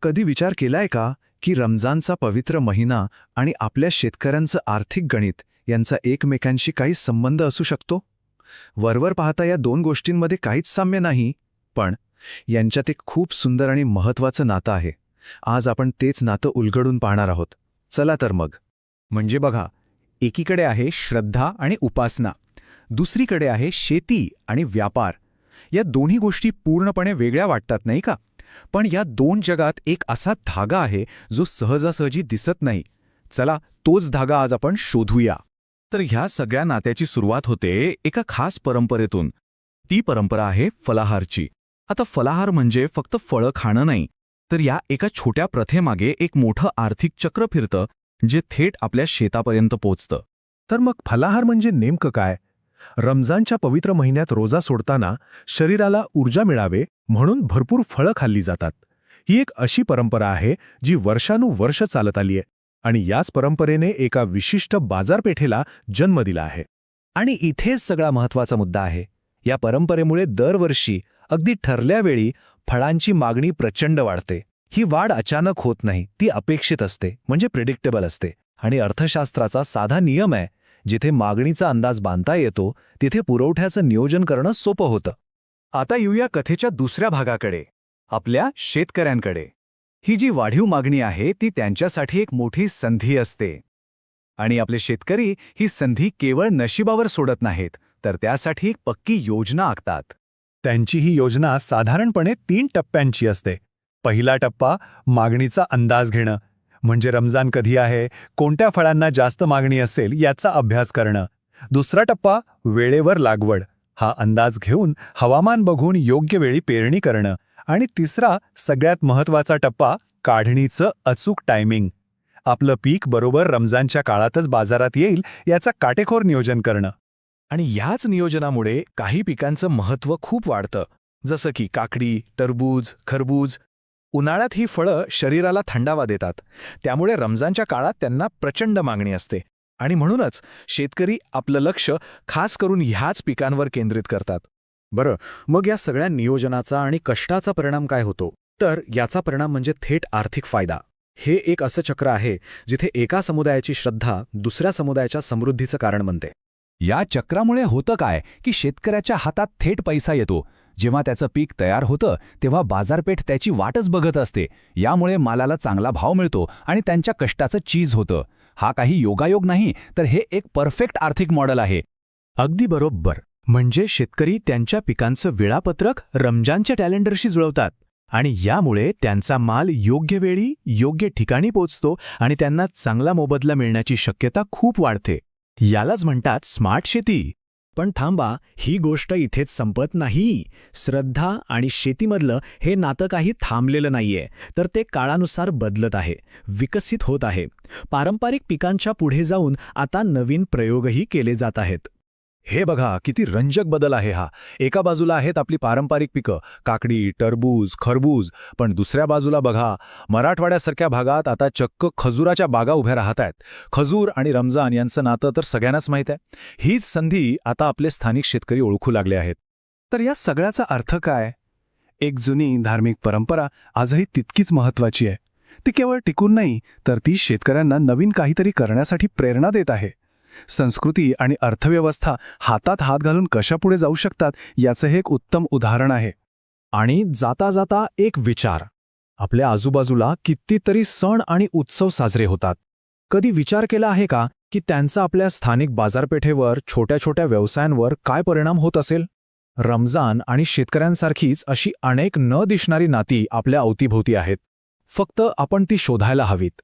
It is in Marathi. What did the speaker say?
कधी विचार केलाय का की रमजानचा पवित्र महिना आणि आपल्या शेतकऱ्यांचं आर्थिक गणित यांचा एकमेकांशी काही संबंध असू शकतो? वरवर पाहता या दोन गोष्टींमध्ये काहीच साम्य नाही, पण यांच्यात एक खूप सुंदर आणि महत्त्वाचं नातं आहे. आज आपण तेच नातं उलगडून पाहणार आहोत. चला तर मग. म्हणजे बघा, एकीकडे आहे श्रद्धा आणि उपासना, दुसरीकडे आहे शेती आणि व्यापार. या दोन्ही गोष्टी पूर्णपणे वेगळ्या वाटतात नाही का? पण या दोन जगात एक असा धागा आहे जो सहजासहजी दिसत नाही. चला तोच धागा आज आपण शोधूया. तर ह्या सगळ्या नात्याची सुरुवात होते एका खास परंपरेतून. ती परंपरा आहे फलाहारची. आता फलाहार म्हणजे फक्त फळं खाणं नाही, तर या एका छोट्या प्रथेमागे एक मोठं आर्थिक चक्र फिरतं जे थेट आपल्या शेतापर्यंत पोचतं. तर मग फलाहार म्हणजे नेमकं काय? रमजानच्या पवित्र महिन्यात रोजा सोडताना शरीराला ऊर्जा मिळावे म्हणून भरपूर फळं खाल्ली जातात. ही एक अशी परंपरा आहे जी वर्षानुवर्ष चालत आली आहे आणि याच परंपरेने एका विशिष्ट बाजारपेठेला जन्म दिला आहे. आणि इथेच सगळा महत्त्वाचा मुद्दा आहे. या परंपरेमुळे दरवर्षी अगदी ठरल्या वेळी फळांची मागणी प्रचंड वाढते. ही वाढ अचानक होत नाही, ती अपेक्षित असते, म्हणजे प्रिडिक्टेबल असते. आणि अर्थशास्त्राचा साधा नियम आहे, जिथे मागणीचा अंदाज बांधता येतो तिथे पुरवठ्याचं नियोजन करणं सोपं होतं. आता येऊया कथेच्या दुसऱ्या भागाकडे, आपल्या शेतकऱ्यांकडे. ही जी वाढीव मागणी आहे ती त्यांच्यासाठी एक मोठी संधी असते. आणि आपले शेतकरी ही संधी केवळ नशिबावर सोडत नाहीत, तर त्यासाठी एक पक्की योजना आखतात. त्यांची ही योजना साधारणपणे 3 टप्प्यांची असते. पहिला टप्पा मागणीचा अंदाज घेणं, म्हणजे रमजान कधी आहे, कोणत्या फळांना जास्त मागणी असेल याचा अभ्यास करणं. दुसरा टप्पा वेळेवर लागवड, हा अंदाज घेऊन हवामान बघून योग्य वेळी पेरणी करणं. आणि तिसरा सगळ्यात महत्त्वाचा टप्पा काढणीचं अचूक टायमिंग. आपलं पीक बरोबर रमजानच्या काळातच बाजारात येईल याचा काटेकोर नियोजन करणं. आणि याच नियोजनामुळे काही पिकांचं महत्त्व खूप वाढतं, जसं की काकडी, टरबूज, खरबूज. उन्हाळ्यात ही फळं शरीराला थंडावा देतात, त्यामुळे रमजानच्या काळात त्यांना प्रचंड मागणी असते. आणि म्हणूनच शेतकरी आपलं लक्ष खास करून ह्याच पिकांवर केंद्रित करतात. बरं, मग या सगळ्या नियोजनाचा आणि कष्टाचा परिणाम काय होतो? तर याचा परिणाम म्हणजे थेट आर्थिक फायदा. हे एक असं चक्र आहे जिथे एका समुदायाची श्रद्धा दुसऱ्या समुदायाच्या समृद्धीचं कारण बनते. या चक्रामुळे होतं काय की शेतकऱ्याच्या हातात थेट पैसा येतो. जेव्हा त्याचं पीक तयार होतं तेव्हा बाजारपेठ त्याची वाटच बघत असते. यामुळे मालाला चांगला भाव मिळतो आणि त्यांच्या कष्टाचं चीज होतं. हा काही योगायोग नाही, तर हे एक परफेक्ट आर्थिक मॉडेल आहे. अगदी बरोबर. म्हणजे शेतकरी त्यांच्या पिकांचं वेळापत्रक रमजानच्या कॅलेंडरशी जुळवतात आणि यामुळे त्यांचा माल योग्य वेळी योग्य ठिकाणी पोचतो आणि त्यांना चांगला मोबदला मिळण्याची शक्यता खूप वाढते. यालाच म्हणतात स्मार्ट शेती. पण थांबा, ही गोष्ट इथेच संपत नाही. श्रद्धा आणि शेतीमधलं हे नातं काही थांबलेलं नाहीये, तर ते काळानुसार बदलत आहे, विकसित होत आहे. पारंपरिक पिकांच्या पुढे जाऊन आता नवीन प्रयोगही केले जात आहेत. हे बघा किती रंजक बदल आहे हा. एका बाजूला आहेत आपली पारंपरिक पिकं, काकडी, टरबूज, खरबूज, पण दुसऱ्या बाजूला बघा, मराठवाड्यासारख्या भागात आता चक्क खजुराच्या बागा उभ्या राहत आहेत. खजूर आणि रमजान यांचं नातं तर सगळ्यांनाच माहीत आहे. हीच संधी आता आपले स्थानिक शेतकरी ओळखू लागले आहेत. तर या सगळ्याचा अर्थ काय? एक जुनी धार्मिक परंपरा आजही तितकीच महत्त्वाची आहे. ती केवळ टिकून नाही, तर ती शेतकऱ्यांना नवीन काहीतरी करण्यासाठी प्रेरणा देत आहे. संस्कृती आणि अर्थव्यवस्था हातात हात घालून कशा पुढे जाऊ शकतात याचं हे एक उत्तम उदाहरण आहे. आणि जाता जाता एक विचार. आपल्या आजूबाजूला कितीतरी सण आणि उत्सव साजरे होतात. कधी विचार केला आहे का की त्यांचा आपल्या स्थानिक बाजारपेठेवर, छोट्या छोट्या व्यवसायांवर काय परिणाम होत असेल? रमजान आणि शेतकऱ्यांसारखीच अशी अनेक न दिसणारी नाती आपल्या अवतीभोवती आहेत. फक्त आपण ती शोधायला हवीत.